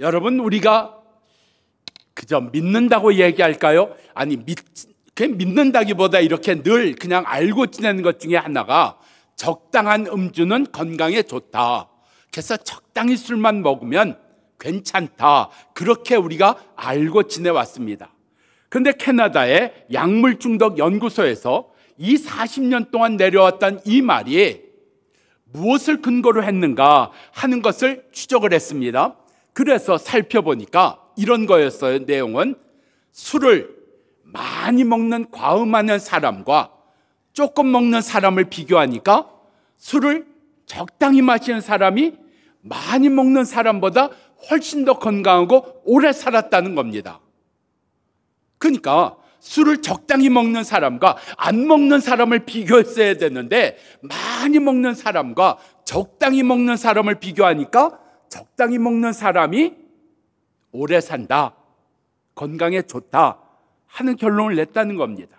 여러분, 우리가 그저 믿는다고 얘기할까요? 아니, 그냥 믿는다기보다 이렇게 늘 그냥 알고 지내는 것 중에 하나가 적당한 음주는 건강에 좋다. 그래서 적당히 술만 먹으면 괜찮다. 그렇게 우리가 알고 지내왔습니다. 그런데 캐나다의 약물중독 연구소에서 이 40년 동안 내려왔던 이 말이 무엇을 근거로 했는가 하는 것을 추적을 했습니다. 그래서 살펴보니까 이런 거였어요. 내용은 술을 많이 먹는 과음하는 사람과 조금 먹는 사람을 비교하니까 술을 적당히 마시는 사람이 많이 먹는 사람보다 훨씬 더 건강하고 오래 살았다는 겁니다. 그러니까 술을 적당히 먹는 사람과 안 먹는 사람을 비교했어야 되는데 많이 먹는 사람과 적당히 먹는 사람을 비교하니까 적당히 먹는 사람이 오래 산다, 건강에 좋다 하는 결론을 냈다는 겁니다.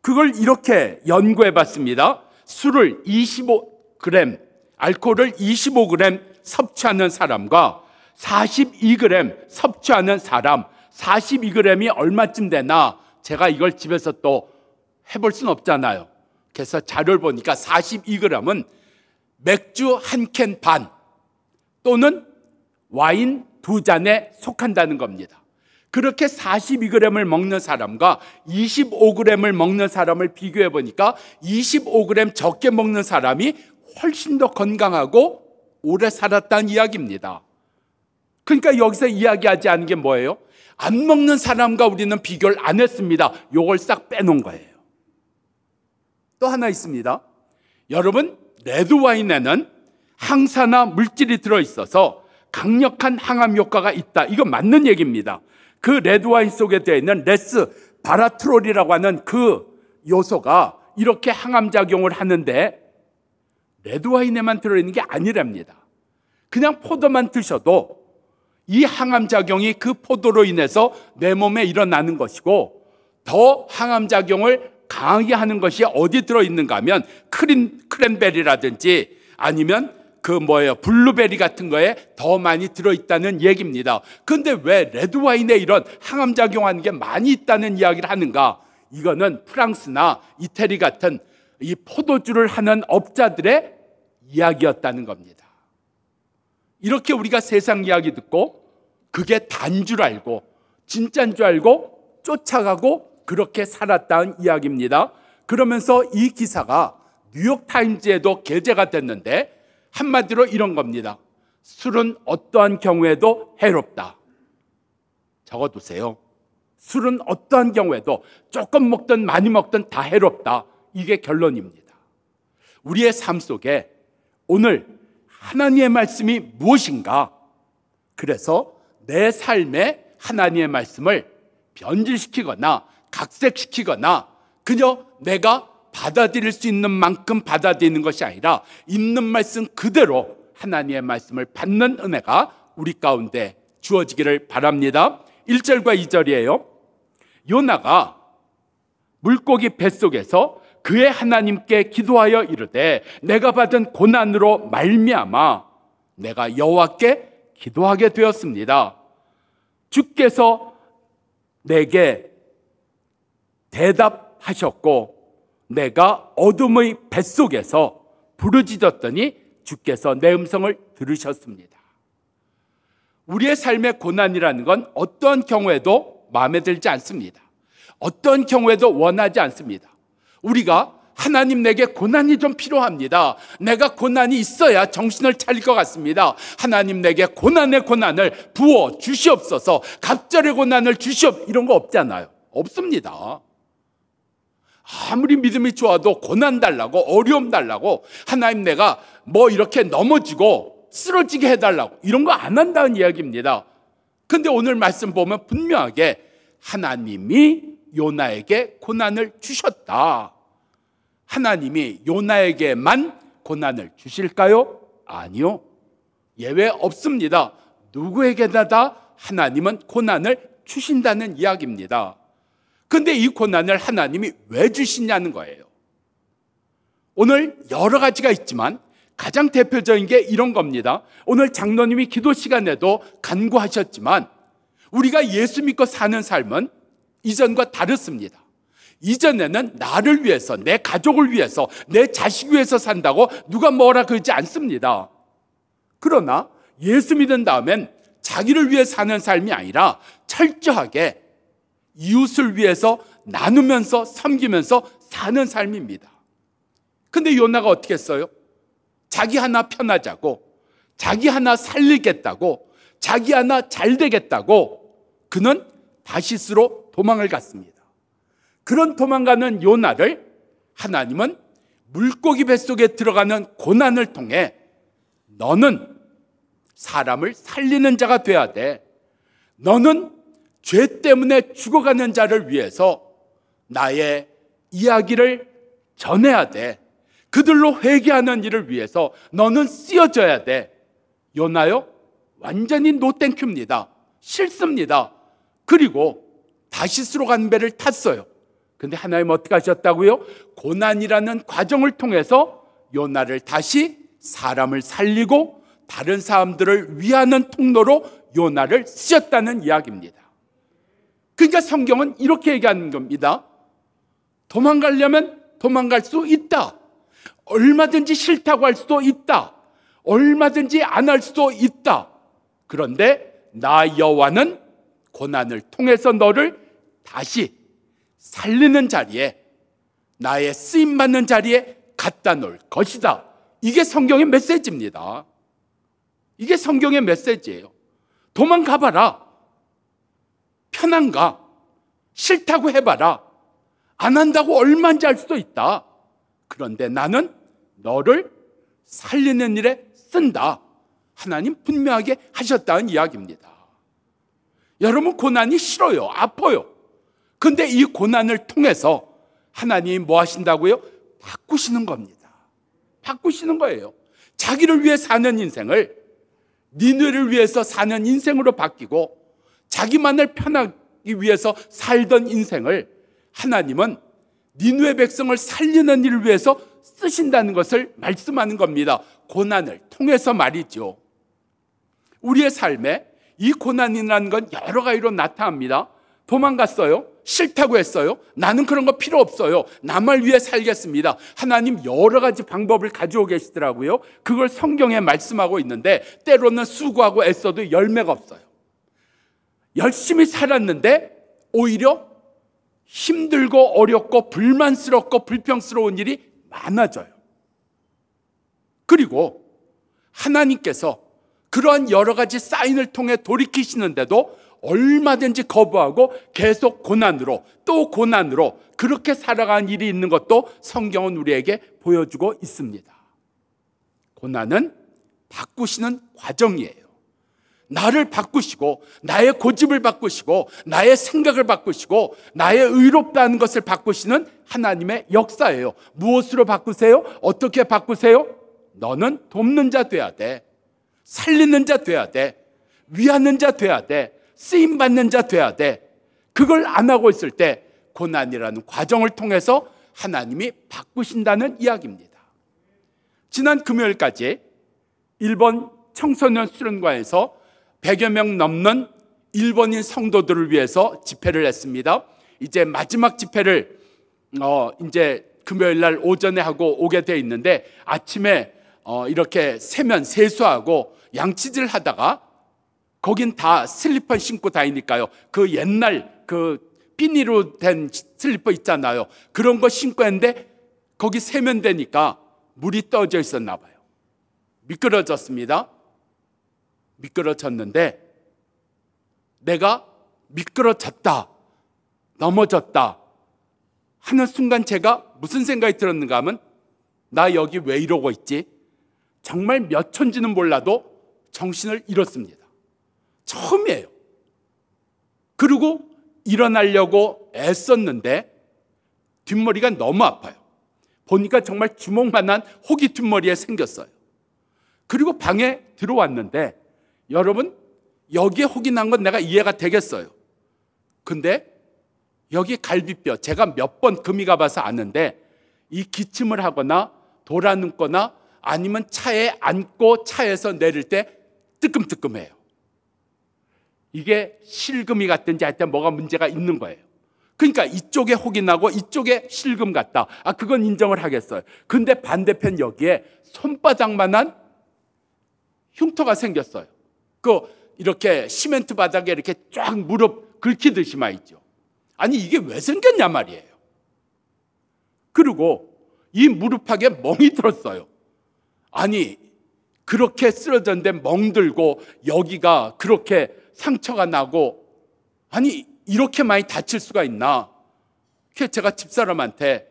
그걸 이렇게 연구해 봤습니다. 술을 25g, 알코올을 25g 섭취하는 사람과 42g 섭취하는 사람, 42g이 얼마쯤 되나 제가 이걸 집에서 또 해볼 수는 없잖아요. 그래서 자료를 보니까 42g은 맥주 한 캔 반 또는 와인 2잔에 속한다는 겁니다. 그렇게 42g을 먹는 사람과 25g을 먹는 사람을 비교해 보니까 25g 적게 먹는 사람이 훨씬 더 건강하고 오래 살았다는 이야기입니다. 그러니까 여기서 이야기하지 않은 게 뭐예요? 안 먹는 사람과 우리는 비교를 안 했습니다. 요걸 싹 빼놓은 거예요. 또 하나 있습니다. 여러분, 레드와인에는 항산화 물질이 들어있어서 강력한 항암 효과가 있다. 이거 맞는 얘기입니다. 그 레드와인 속에 되어 있는 레스바라트롤이라고 하는 그 요소가 이렇게 항암작용을 하는데 레드와인에만 들어있는 게 아니랍니다. 그냥 포도만 드셔도 이 항암작용이 그 포도로 인해서 내 몸에 일어나는 것이고 더 항암작용을 강하게 하는 것이 어디 들어있는가 하면 크랜베리라든지 아니면 블루베리 같은 거에 더 많이 들어있다는 얘기입니다. 그런데 왜 레드와인에 이런 항암작용하는 게 많이 있다는 이야기를 하는가? 이거는 프랑스나 이태리 같은 이 포도주를 하는 업자들의 이야기였다는 겁니다. 이렇게 우리가 세상 이야기 듣고 그게 단 줄 알고 진짜인 줄 알고 쫓아가고 그렇게 살았다는 이야기입니다. 그러면서 이 기사가 뉴욕타임즈에도 게재가 됐는데 한마디로 이런 겁니다. 술은 어떠한 경우에도 해롭다. 적어두세요. 술은 어떠한 경우에도 조금 먹든 많이 먹든 다 해롭다. 이게 결론입니다. 우리의 삶 속에 오늘 하나님의 말씀이 무엇인가? 그래서 내 삶에 하나님의 말씀을 변질시키거나 각색시키거나 그저 내가 받아들일 수 있는 만큼 받아들이는 것이 아니라 있는 말씀 그대로 하나님의 말씀을 받는 은혜가 우리 가운데 주어지기를 바랍니다. 1절과 2절이에요. 요나가 물고기 뱃속에서 그의 하나님께 기도하여 이르되 내가 받은 고난으로 말미암아 내가 여호와께 기도하게 되었습니다. 주께서 내게 대답하셨고 내가 어둠의 뱃속에서 부르짖었더니 주께서 내 음성을 들으셨습니다. 우리의 삶의 고난이라는 건 어떤 경우에도 마음에 들지 않습니다. 어떤 경우에도 원하지 않습니다. 우리가 하나님 내게 고난이 좀 필요합니다. 내가 고난이 있어야 정신을 차릴 것 같습니다. 하나님 내게 고난의 고난을 부어 주시옵소서. 갑절의 고난을 주시옵소서. 이런 거 없잖아요. 없습니다. 아무리 믿음이 좋아도 고난 달라고 어려움 달라고 하나님 내가 이렇게 넘어지고 쓰러지게 해달라고 이런 거 안 한다는 이야기입니다. 근데 오늘 말씀 보면 분명하게 하나님이 요나에게 고난을 주셨다. 하나님이 요나에게만 고난을 주실까요? 아니요. 예외 없습니다. 누구에게나 다 하나님은 고난을 주신다는 이야기입니다. 근데 이 고난을 하나님이 왜 주시냐는 거예요. 오늘 여러 가지가 있지만 가장 대표적인 게 이런 겁니다. 오늘 장로님이 기도 시간에도 간구하셨지만 우리가 예수 믿고 사는 삶은 이전과 다릅니다. 이전에는 나를 위해서, 내 가족을 위해서, 내 자식 위해서 산다고 누가 뭐라 그러지 않습니다. 그러나 예수 믿은 다음엔 자기를 위해 사는 삶이 아니라 철저하게 이웃을 위해서 나누면서 섬기면서 사는 삶입니다. 근데 요나가 어떻게 했어요? 자기 하나 편하자고, 자기 하나 살리겠다고, 자기 하나 잘 되겠다고 그는 다시스로 도망을 갔습니다. 그런 도망가는 요나를 하나님은 물고기 뱃속에 들어가는 고난을 통해 너는 사람을 살리는 자가 돼야 돼. 너는 죄 때문에 죽어가는 자를 위해서 나의 이야기를 전해야 돼. 그들로 회개하는 일을 위해서 너는 쓰여져야 돼. 요나요? 완전히 노땡큐입니다. 싫습니다. 그리고 다시스로 간 배를 탔어요. 근데 하나님 어떻게 하셨다고요? 고난이라는 과정을 통해서 요나를 다시 사람을 살리고 다른 사람들을 위하는 통로로 요나를 쓰셨다는 이야기입니다. 그러니까 성경은 이렇게 얘기하는 겁니다. 도망가려면 도망갈 수 있다. 얼마든지 싫다고 할 수도 있다. 얼마든지 안 할 수도 있다. 그런데 나 여호와는 고난을 통해서 너를 다시 살리는 자리에, 나의 쓰임받는 자리에 갖다 놓을 것이다. 이게 성경의 메시지입니다. 이게 성경의 메시지예요. 도망가봐라. 편한가? 싫다고 해봐라. 안 한다고 얼마인지 알 수도 있다. 그런데 나는 너를 살리는 일에 쓴다. 하나님 분명하게 하셨다는 이야기입니다. 여러분, 고난이 싫어요. 아파요. 근데 이 고난을 통해서 하나님이 뭐 하신다고요? 바꾸시는 겁니다. 바꾸시는 거예요. 자기를 위해 사는 인생을 니느를 위해서 사는 인생으로 바뀌고, 자기만을 편하기 위해서 살던 인생을 하나님은 니느의 백성을 살리는 일을 위해서 쓰신다는 것을 말씀하는 겁니다. 고난을 통해서 말이죠. 우리의 삶에 이 고난이라는 건 여러 가지로 나타납니다. 도망갔어요. 싫다고 했어요. 나는 그런 거 필요 없어요. 남을 위해 살겠습니다. 하나님 여러 가지 방법을 가지고 계시더라고요. 그걸 성경에 말씀하고 있는데 때로는 수고하고 애써도 열매가 없어요. 열심히 살았는데 오히려 힘들고 어렵고 불만스럽고 불평스러운 일이 많아져요. 그리고 하나님께서 그러한 여러 가지 사인을 통해 돌이키시는데도 얼마든지 거부하고 계속 고난으로 또 고난으로 그렇게 살아가는 일이 있는 것도 성경은 우리에게 보여주고 있습니다. 고난은 바꾸시는 과정이에요. 나를 바꾸시고 나의 고집을 바꾸시고 나의 생각을 바꾸시고 나의 의롭다는 것을 바꾸시는 하나님의 역사예요. 무엇으로 바꾸세요? 어떻게 바꾸세요? 너는 돕는 자 돼야 돼. 살리는 자 돼야 돼. 위하는 자 돼야 돼. 쓰임받는 자 돼야 돼. 그걸 안 하고 있을 때 고난이라는 과정을 통해서 하나님이 바꾸신다는 이야기입니다. 지난 금요일까지 일본 청소년 수련관에서 100여 명 넘는 일본인 성도들을 위해서 집회를 했습니다. 이제 마지막 집회를 이제 금요일 날 오전에 하고 오게 돼 있는데, 아침에 이렇게 세면 세수하고 양치질 하다가, 거긴 다 슬리퍼 신고 다니니까요. 그 옛날 그 비닐로 된 슬리퍼 있잖아요. 그런 거 신고 했는데 거기 세면대니까 물이 떠져 있었나 봐요. 미끄러졌습니다. 미끄러졌는데 내가 미끄러졌다, 넘어졌다 하는 순간 제가 무슨 생각이 들었는가 하면, 나 여기 왜 이러고 있지? 정말 몇 천지는 몰라도 정신을 잃었습니다. 처음이에요. 그리고 일어나려고 애썼는데 뒷머리가 너무 아파요. 보니까 정말 주먹만한 혹이 뒷머리에 생겼어요. 그리고 방에 들어왔는데, 여러분, 여기에 혹이 난 건 내가 이해가 되겠어요. 근데 여기 갈비뼈, 제가 몇 번 금이 가봐서 아는데 이 기침을 하거나 돌아눕거나 아니면 차에 앉고 차에서 내릴 때 뜨끔뜨끔해요. 이게 실금이 같든지 하여튼 뭐가 문제가 있는 거예요. 그러니까 이쪽에 혹이 나고 이쪽에 실금 같다. 그건 인정을 하겠어요. 근데 반대편 여기에 손바닥만한 흉터가 생겼어요. 이렇게 시멘트 바닥에 이렇게 쫙 무릎 긁히듯이 말이죠. 아니 이게 왜 생겼냐 말이에요. 그리고 이 무릎팍에 멍이 들었어요. 아니 그렇게 쓰러졌는데 멍들고 여기가 그렇게 상처가 나고, 아니 이렇게 많이 다칠 수가 있나. 그래서 제가 집사람한테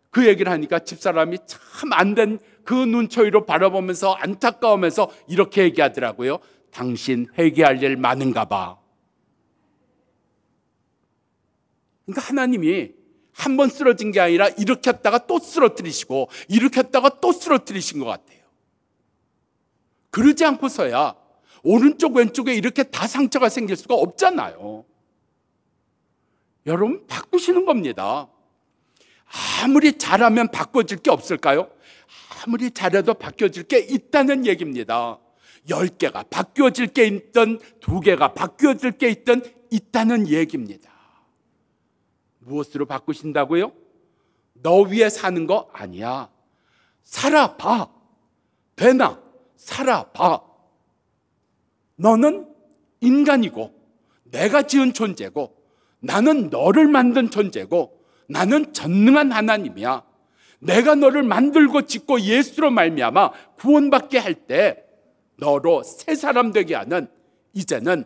그 얘기를 하니까 집사람이 참 안 된 그 눈초리로 바라보면서 안타까우면서 이렇게 얘기하더라고요. 당신 회개할 일 많은가 봐. 그러니까 하나님이 한 번 쓰러진 게 아니라 이렇게 했다가 또 쓰러뜨리시고 이렇게 했다가 또 쓰러뜨리신 것 같아요. 그러지 않고서야 오른쪽 왼쪽에 이렇게 다 상처가 생길 수가 없잖아요. 여러분 바꾸시는 겁니다. 아무리 잘하면 바꿔질 게 없을까요? 아무리 잘해도 바뀌어질 게 있다는 얘기입니다. 10개가 바뀌어질 게 있든 2개가 바뀌어질 게 있든 있다는 얘기입니다. 무엇으로 바꾸신다고요? 너 위에 사는 거 아니야. 살아봐. 되나? 살아봐. 너는 인간이고 내가 지은 존재고 나는 너를 만든 존재고 나는 전능한 하나님이야. 내가 너를 만들고 짓고 예수로 말미암아 구원받게 할 때 너로 새 사람 되게 하는, 이제는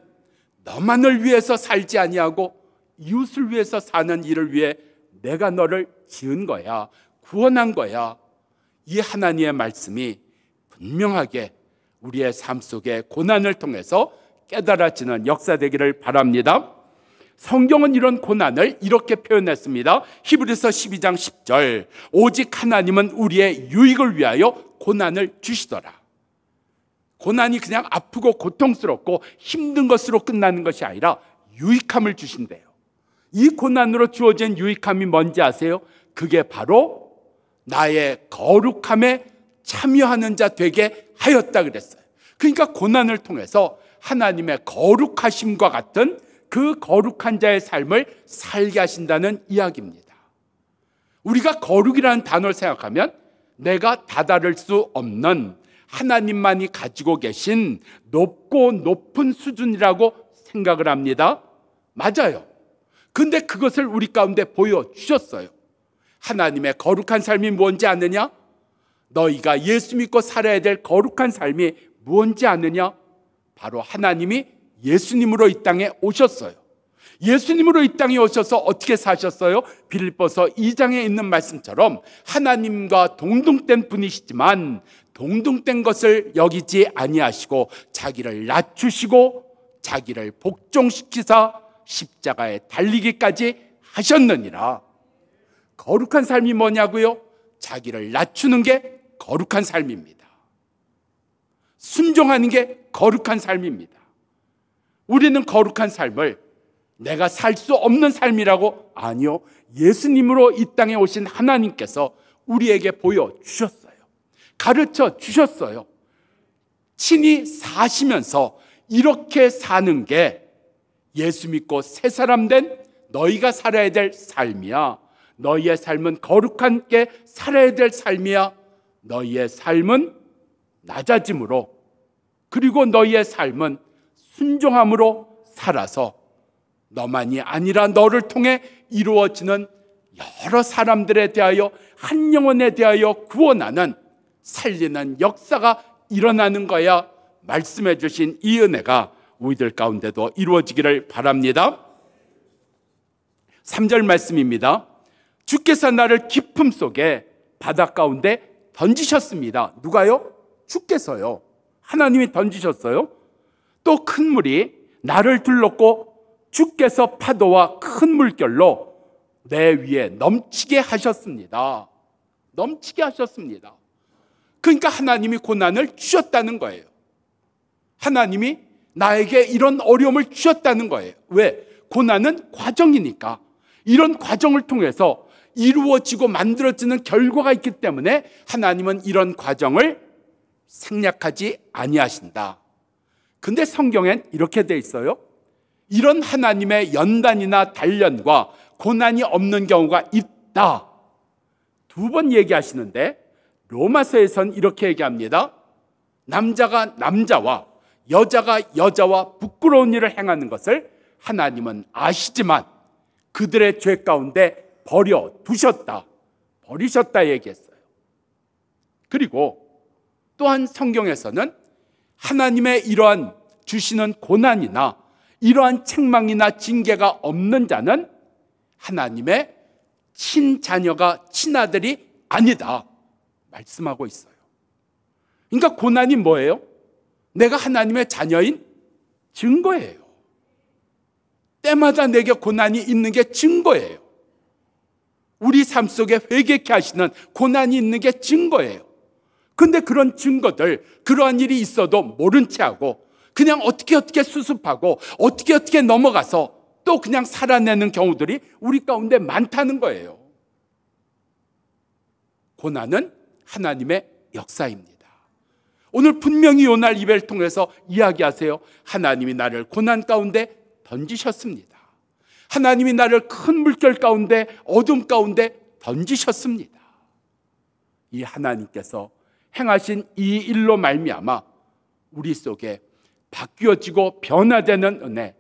너만을 위해서 살지 아니하고 이웃을 위해서 사는 일을 위해 내가 너를 지은 거야. 구원한 거야. 이 하나님의 말씀이 분명하게 우리의 삶 속에 고난을 통해서 깨달아지는 역사 되기를 바랍니다. 성경은 이런 고난을 이렇게 표현했습니다. 히브리서 12장 10절, 오직 하나님은 우리의 유익을 위하여 고난을 주시더라. 고난이 그냥 아프고 고통스럽고 힘든 것으로 끝나는 것이 아니라 유익함을 주신대요. 이 고난으로 주어진 유익함이 뭔지 아세요? 그게 바로 나의 거룩함에 참여하는 자 되게 하였다 그랬어요. 그러니까 고난을 통해서 하나님의 거룩하심과 같은 그 거룩한 자의 삶을 살게 하신다는 이야기입니다. 우리가 거룩이라는 단어를 생각하면 내가 다다를 수 없는 하나님만이 가지고 계신 높고 높은 수준이라고 생각을 합니다. 맞아요. 근데 그것을 우리 가운데 보여주셨어요. 하나님의 거룩한 삶이 뭔지 아느냐? 너희가 예수 믿고 살아야 될 거룩한 삶이 뭔지 아느냐? 바로 하나님이 예수님으로 이 땅에 오셨어요. 예수님으로 이 땅에 오셔서 어떻게 사셨어요? 빌립보서 2장에 있는 말씀처럼 하나님과 동등된 분이시지만 동등된 것을 여기지 아니하시고 자기를 낮추시고 자기를 복종시키사 십자가에 달리기까지 하셨느니라. 거룩한 삶이 뭐냐고요? 자기를 낮추는 게 거룩한 삶입니다. 순종하는 게 거룩한 삶입니다. 우리는 거룩한 삶을 내가 살 수 없는 삶이라고, 아니요, 예수님으로 이 땅에 오신 하나님께서 우리에게 보여주셨어요. 가르쳐 주셨어요. 친히 사시면서 이렇게 사는 게 예수 믿고 새 사람 된 너희가 살아야 될 삶이야. 너희의 삶은 거룩하게 살아야 될 삶이야. 너희의 삶은 낮아짐으로, 그리고 너희의 삶은 순종함으로 살아서 너만이 아니라 너를 통해 이루어지는 여러 사람들에 대하여, 한 영혼에 대하여 구원하는, 살리는 역사가 일어나는 거야. 말씀해 주신 이 은혜가 우리들 가운데도 이루어지기를 바랍니다. 3절 말씀입니다. 주께서 나를 깊음 속에 바다 가운데 던지셨습니다. 누가요? 주께서요. 하나님이 던지셨어요. 또 큰 물이 나를 둘렀고 주께서 파도와 큰 물결로 내 위에 넘치게 하셨습니다. 넘치게 하셨습니다. 그러니까 하나님이 고난을 주셨다는 거예요. 하나님이 나에게 이런 어려움을 주셨다는 거예요. 왜? 고난은 과정이니까. 이런 과정을 통해서 이루어지고 만들어지는 결과가 있기 때문에 하나님은 이런 과정을 생략하지 아니하신다. 근데 성경엔 이렇게 돼 있어요. 이런 하나님의 연단이나 단련과 고난이 없는 경우가 있다. 2번 얘기하시는데 로마서에선 이렇게 얘기합니다. 남자가 남자와 여자가 여자와 부끄러운 일을 행하는 것을 하나님은 아시지만 그들의 죄 가운데 버리셨다 얘기했어요. 그리고 또한 성경에서는 하나님의 이러한 주시는 고난이나 이러한 책망이나 징계가 없는 자는 하나님의 친자녀가 친아들이 아니다 말씀하고 있어요. 그러니까 고난이 뭐예요? 내가 하나님의 자녀인 증거예요. 때마다 내게 고난이 있는 게 증거예요. 우리 삶 속에 회개케 하시는 고난이 있는 게 증거예요. 근데 그런 증거들, 그러한 일이 있어도 모른 채 하고 그냥 어떻게 수습하고 어떻게 넘어가서 또 그냥 살아내는 경우들이 우리 가운데 많다는 거예요. 고난은 하나님의 역사입니다. 오늘 분명히 요날 이배를 통해서 이야기하세요. 하나님이 나를 고난 가운데 던지셨습니다. 하나님이 나를 큰 물결 가운데 어둠 가운데 던지셨습니다. 이 하나님께서 행하신 이 일로 말미암아 우리 속에 바뀌어지고 변화되는 은혜,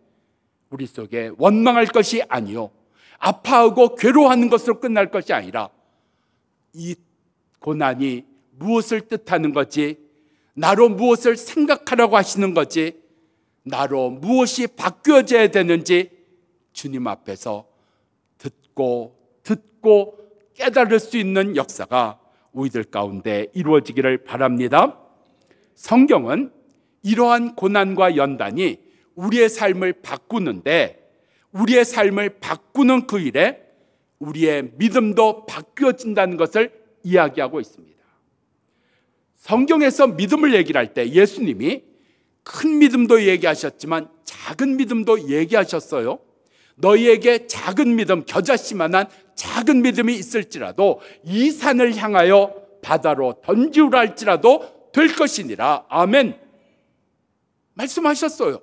우리 속에 원망할 것이 아니요 아파하고 괴로워하는 것으로 끝날 것이 아니라 이 고난이 무엇을 뜻하는 거지, 나로 무엇을 생각하라고 하시는 거지, 나로 무엇이 바뀌어져야 되는지 주님 앞에서 듣고 깨달을 수 있는 역사가 우리들 가운데 이루어지기를 바랍니다. 성경은 이러한 고난과 연단이 우리의 삶을 바꾸는데, 우리의 삶을 바꾸는 그 일에 우리의 믿음도 바뀌어진다는 것을 이야기하고 있습니다. 성경에서 믿음을 얘기를 할 때 예수님이 큰 믿음도 얘기하셨지만 작은 믿음도 얘기하셨어요. 너희에게 작은 믿음, 겨자씨만한 작은 믿음이 있을지라도 이 산을 향하여 바다로 던지우라 할지라도 될 것이니라. 아멘. 말씀하셨어요.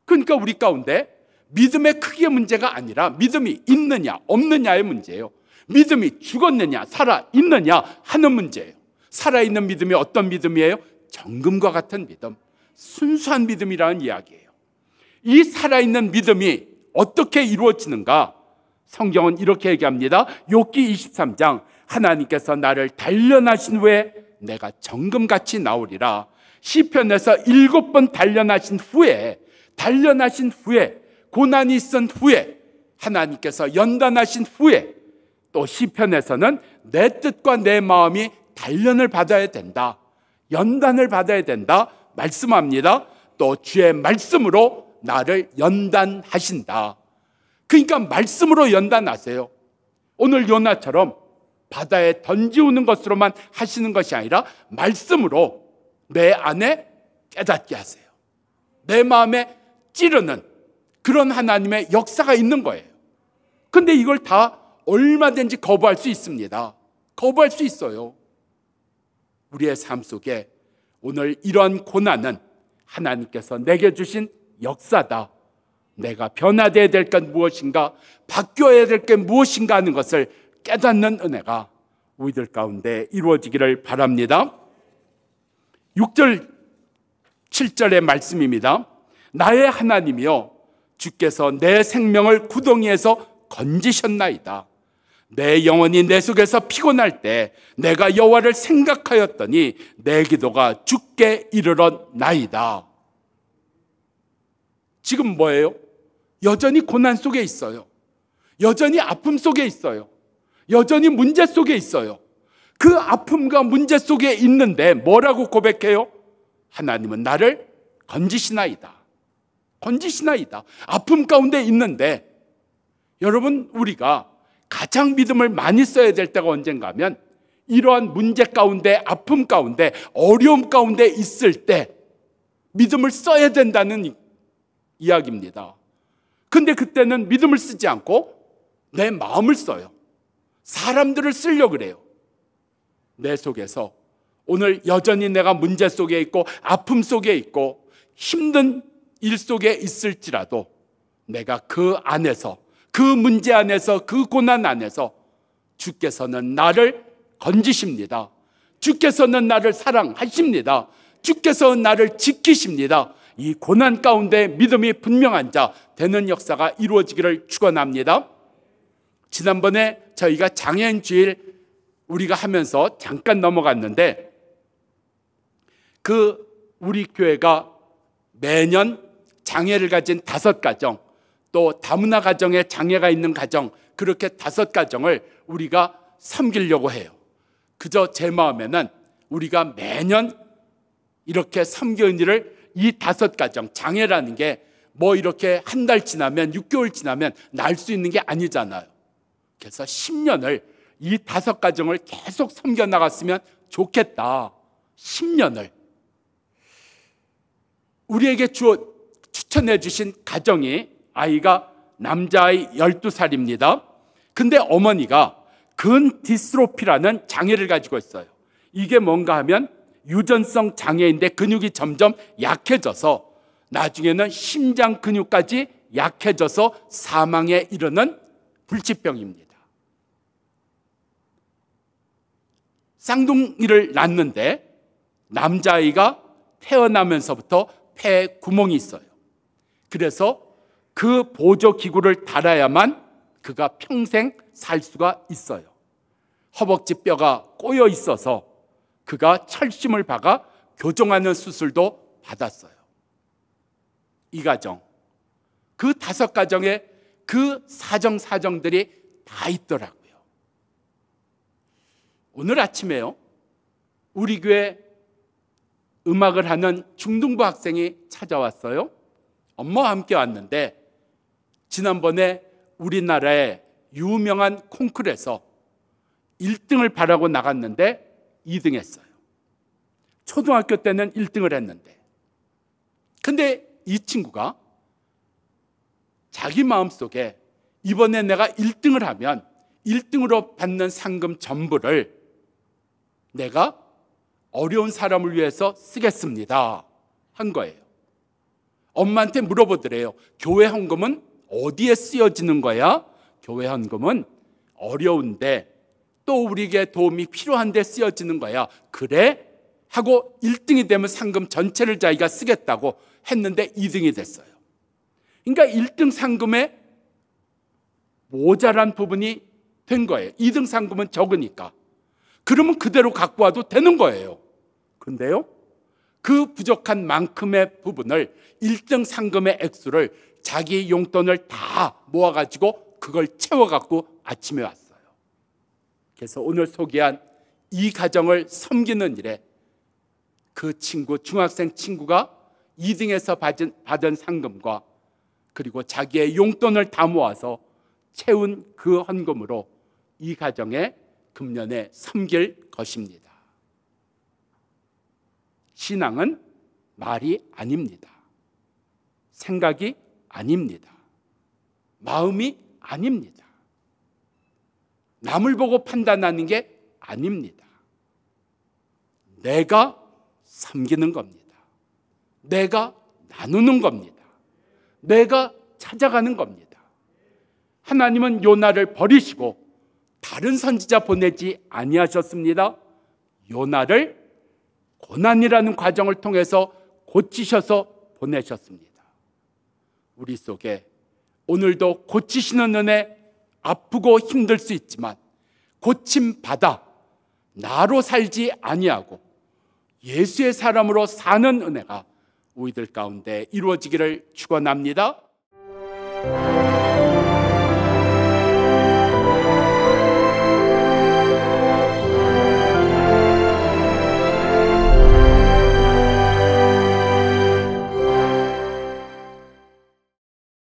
그러니까 우리 가운데 믿음의 크기의 문제가 아니라 믿음이 있느냐 없느냐의 문제예요. 믿음이 죽었느냐 살아있느냐 하는 문제예요. 살아있는 믿음이 어떤 믿음이에요? 정금과 같은 믿음, 순수한 믿음이라는 이야기예요. 이 살아있는 믿음이 어떻게 이루어지는가? 성경은 이렇게 얘기합니다. 욥기 23장, 하나님께서 나를 단련하신 후에 내가 정금같이 나오리라. 시편에서 7번 단련하신 후에 고난이 있은 후에 하나님께서 연단하신 후에 또 시편에서는 내 뜻과 내 마음이 단련을 받아야 된다, 연단을 받아야 된다 말씀합니다. 또 주의 말씀으로 나를 연단하신다. 그러니까 말씀으로 연단하세요. 오늘 요나처럼 바다에 던지우는 것으로만 하시는 것이 아니라 말씀으로 내 안에 깨닫게 하세요. 내 마음에 찌르는 그런 하나님의 역사가 있는 거예요. 근데 이걸 다 얼마든지 거부할 수 있습니다. 거부할 수 있어요. 우리의 삶 속에 오늘 이런 고난은 하나님께서 내게 주신 역사다. 내가 변화되어야 될 것 무엇인가, 바뀌어야 될 게 무엇인가 하는 것을 깨닫는 은혜가 우리들 가운데 이루어지기를 바랍니다. 6절 7절의 말씀입니다. 나의 하나님이여, 주께서 내 생명을 구덩이에서 건지셨나이다. 내 영혼이 내 속에서 피곤할 때 내가 여호와를 생각하였더니 내 기도가 주께 이르렀나이다. 지금 뭐예요? 여전히 고난 속에 있어요. 여전히 아픔 속에 있어요. 여전히 문제 속에 있어요. 그 아픔과 문제 속에 있는데 뭐라고 고백해요? 하나님은 나를 건지시나이다. 건지시나이다. 아픔 가운데 있는데, 여러분, 우리가 가장 믿음을 많이 써야 될 때가 언젠가 하면 이러한 문제 가운데, 아픔 가운데, 어려움 가운데 있을 때 믿음을 써야 된다는 이야기입니다. 근데 그때는 믿음을 쓰지 않고 내 마음을 써요. 사람들을 쓰려고 그래요. 내 속에서 오늘 여전히 내가 문제 속에 있고 아픔 속에 있고 힘든 일 속에 있을지라도 내가 그 안에서, 그 문제 안에서, 그 고난 안에서 주께서는 나를 건지십니다. 주께서는 나를 사랑하십니다. 주께서는 나를 지키십니다. 이 고난 가운데 믿음이 분명한 자 되는 역사가 이루어지기를 축원합니다. 지난번에 저희가 장애인 주일 우리가 하면서 잠깐 넘어갔는데, 우리 교회가 매년 장애를 가진 5가정, 또 다문화 가정에 장애가 있는 가정, 그렇게 5가정을 우리가 섬기려고 해요. 그저 제 마음에는 우리가 매년 이렇게 섬기는 일을, 이 5가정, 장애라는 게 뭐 이렇게 한 달 지나면, 6개월 지나면 날 수 있는 게 아니잖아요. 그래서 10년을 이 5가정을 계속 섬겨 나갔으면 좋겠다. 10년을. 우리에게 추천해 주신 가정이, 아이가 남자아이 12살입니다. 근데 어머니가 근디스로피라는 장애를 가지고 있어요. 이게 뭔가 하면 유전성 장애인데 근육이 점점 약해져서 나중에는 심장 근육까지 약해져서 사망에 이르는 불치병입니다. 쌍둥이를 낳는데 남자아이가 태어나면서부터 폐에 구멍이 있어요. 그래서 그 보조기구를 달아야만 그가 평생 살 수가 있어요. 허벅지 뼈가 꼬여 있어서 그가 철심을 박아 교정하는 수술도 받았어요. 이 가정, 그 5가정에 그 사정들이 다 있더라고요. 오늘 아침에요, 우리 교회 음악을 하는 중등부 학생이 찾아왔어요. 엄마와 함께 왔는데, 지난번에 우리나라의 유명한 콩쿠르에서 1등을 바라고 나갔는데 2등 했어요. 초등학교 때는 1등을 했는데, 근데 이 친구가 자기 마음속에 이번에 내가 1등을 하면 1등으로 받는 상금 전부를 내가 어려운 사람을 위해서 쓰겠습니다 한 거예요. 엄마한테 물어보더래요. 교회 헌금은 어디에 쓰여지는 거야? 교회 헌금은 어려운데 또 우리에게 도움이 필요한데 쓰여지는 거야. 그래? 하고 1등이 되면 상금 전체를 자기가 쓰겠다고 했는데 2등이 됐어요. 그러니까 1등 상금에 모자란 부분이 된 거예요. 2등 상금은 적으니까. 그러면 그대로 갖고 와도 되는 거예요. 근데요, 그 부족한 만큼의 부분을 1등 상금의 액수를 자기 용돈을 다 모아가지고 그걸 채워갖고 아침에 왔어요. 그래서 오늘 소개한 이 가정을 섬기는 일에 그 친구, 중학생 친구가 2등에서 받은 상금과 그리고 자기의 용돈을 다 모아서 채운 그 헌금으로 이 가정에 금년에 섬길 것입니다. 신앙은 말이 아닙니다. 생각이 아닙니다. 마음이 아닙니다. 남을 보고 판단하는 게 아닙니다. 내가 섬기는 겁니다. 내가 나누는 겁니다. 내가 찾아가는 겁니다. 하나님은 요나를 버리시고 다른 선지자 보내지 아니하셨습니다. 요나를 고난이라는 과정을 통해서 고치셔서 보내셨습니다. 우리 속에 오늘도 고치시는 은혜, 아프고 힘들 수 있지만 고침받아 나로 살지 아니하고 예수의 사람으로 사는 은혜가 우리들 가운데 이루어지기를 축원합니다.